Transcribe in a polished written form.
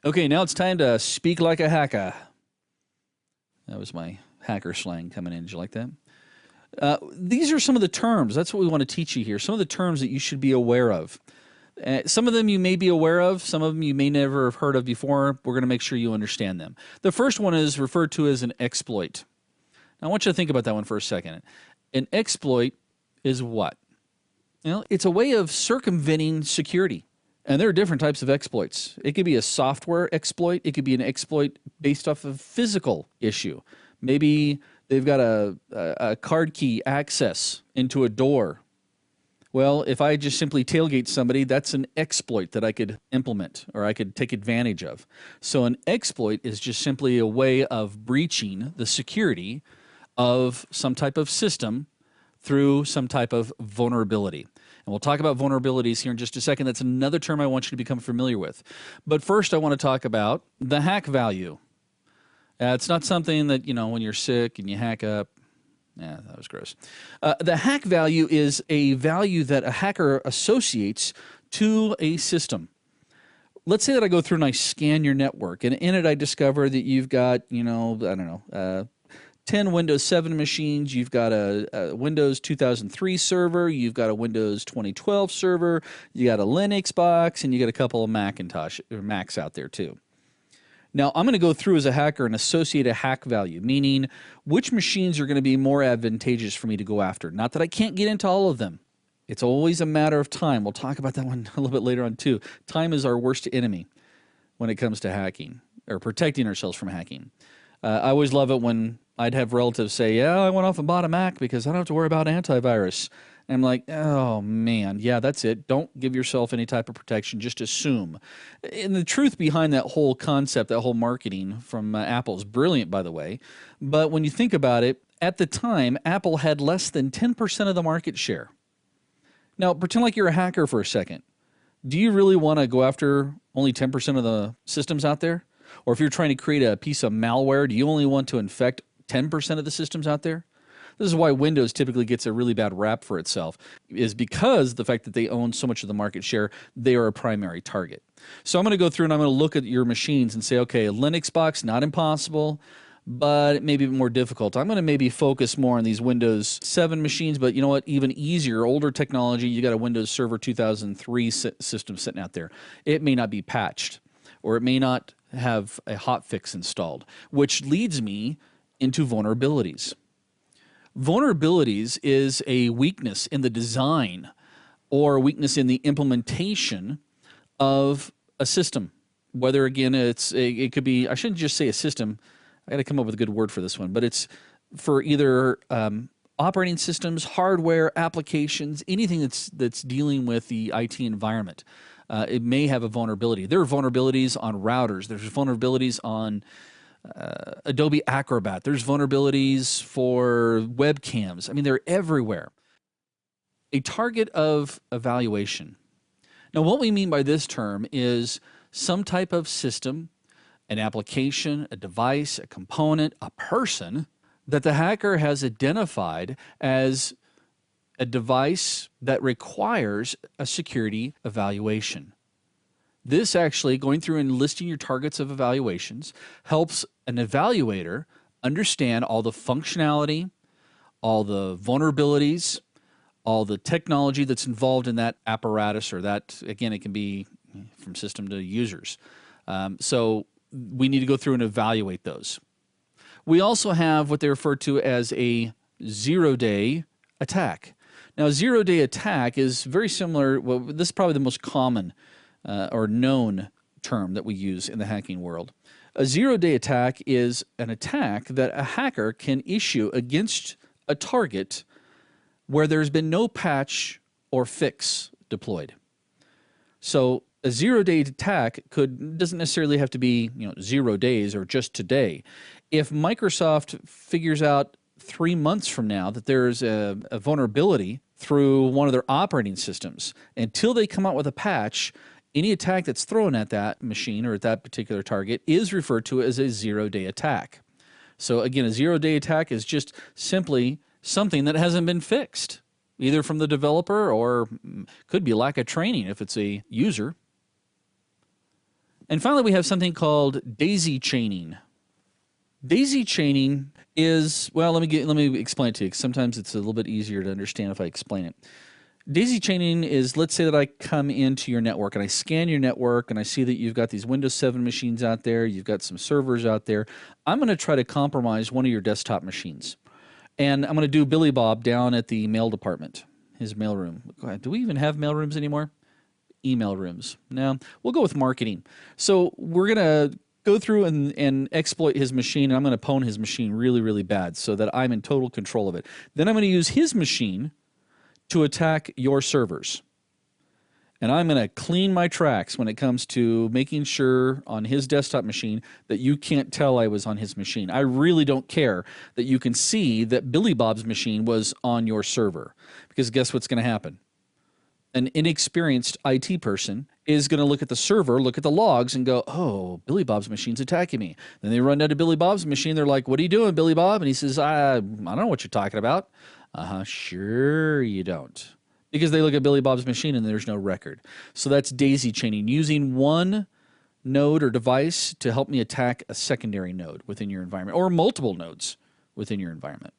Okay, now it's time to speak like a hacker. That was my hacker slang coming in. Did you like that? These are some of the terms. That's what we want to teach you here. Some of the terms that you should be aware of. Some of them you may be aware of. Some of them you may never have heard of before. We're going to make sure you understand them. The first one is referred to as an exploit. Now, I want you to think about that one for a second. An exploit is what? It's a way of circumventing security. And there are different types of exploits. It could be a software exploit. It could be an exploit based off of physical issue. Maybe they've got a card key access into a door. Well, if I just simply tailgate somebody, that's an exploit that I could implement or I could take advantage of. So an exploit is just simply a way of breaching the security of some type of system through some type of vulnerability. And we'll talk about vulnerabilities here in just a second. That's another term I want you to become familiar with. But first, I want to talk about the hack value. It's not something that, when you're sick and you hack up. Yeah, that was gross. The hack value is a value that a hacker associates to a system. Let's say that I go through and I scan your network, and in it I discover that you've got, 10 Windows 7 machines, you've got a Windows 2003 server, you've got a Windows 2012 server, you got a Linux box, and you got a couple of Macintosh or Macs out there too. Now, I'm going to go through as a hacker and associate a hack value, meaning which machines are going to be more advantageous for me to go after. Not that I can't get into all of them. It's always a matter of time. We'll talk about that one a little bit later on too. Time is our worst enemy when it comes to hacking or protecting ourselves from hacking. I always love it when I'd have relatives say, yeah, I went off and bought a Mac because I don't have to worry about antivirus. And I'm like, oh, man, yeah, that's it. Don't give yourself any type of protection. Just assume. And the truth behind that whole concept, that whole marketing from Apple is brilliant, by the way. But when you think about it, at the time, Apple had less than 10% of the market share. Now, pretend like you're a hacker for a second. Do you really want to go after only 10% of the systems out there? Or if you're trying to create a piece of malware, do you only want to infect 10% of the systems out there? This is why Windows typically gets a really bad rap for itself, is because the fact that they own so much of the market share, they are a primary target. So I'm going to go through and I'm going to look at your machines and say, okay, a Linux box, not impossible, but it may be more difficult. I'm going to maybe focus more on these Windows 7 machines, but you know what? Even easier, older technology, you got a Windows Server 2003 system sitting out there. It may not be patched, or it may not have a hotfix installed, which leads me into vulnerabilities. Vulnerabilities is a weakness in the design or a weakness in the implementation of a system. Whether, again, it could be, I shouldn't just say a system, I got to come up with a good word for this one, but it's for either operating systems, hardware, applications, anything that's dealing with the IT environment. It may have a vulnerability. There are vulnerabilities on routers. There's vulnerabilities on Adobe Acrobat. There's vulnerabilities for webcams. I mean, they're everywhere. A target of evaluation. Now, what we mean by this term is some type of system, an application, a device, a component, a person that the hacker has identified as a device that requires a security evaluation. This actually, going through and listing your targets of evaluations, helps an evaluator understand all the functionality, all the vulnerabilities, all the technology that's involved in that apparatus, or that, again, it can be from system to users. So we need to go through and evaluate those. We also have what they refer to as a zero-day attack. Now, a zero-day attack is very similar. Well, this is probably the most common or known term that we use in the hacking world. A zero-day attack is an attack that a hacker can issue against a target where there's been no patch or fix deployed. So a zero-day attack doesn't necessarily have to be 0 days or just today. If Microsoft figures out 3 months from now that there's a vulnerability through one of their operating systems, until they come out with a patch, any attack that's thrown at that machine or at that particular target is referred to as a zero-day attack. So again, a zero-day attack is just simply something that hasn't been fixed, either from the developer or could be lack of training if it's a user. And finally, we have something called daisy chaining. Daisy chaining is, well, let me explain it to you, 'cause sometimes it's a little bit easier to understand if I explain it. Daisy chaining is, let's say that I come into your network and I scan your network and I see that you've got these Windows 7 machines out there, you've got some servers out there. I'm going to try to compromise one of your desktop machines. And I'm going to do Billy Bob down at the mail department, his mail room. Do we even have mail rooms anymore? Email rooms. No, we'll go with marketing. So we're going to go through and exploit his machine, and I'm going to pwn his machine really, really bad so that I'm in total control of it. Then I'm going to use his machine to attack your servers. And I'm going to clean my tracks when it comes to making sure on his desktop machine that you can't tell I was on his machine. I really don't care that you can see that Billy Bob's machine was on your server, because guess what's going to happen? An inexperienced IT person is going to look at the server, look at the logs, and go, oh, Billy Bob's machine's attacking me. Then they run down to Billy Bob's machine. They're like, what are you doing, Billy Bob? And he says, I don't know what you're talking about. Sure you don't. Because they look at Billy Bob's machine and there's no record. So that's daisy chaining, using one node or device to help me attack a secondary node within your environment, or multiple nodes within your environment.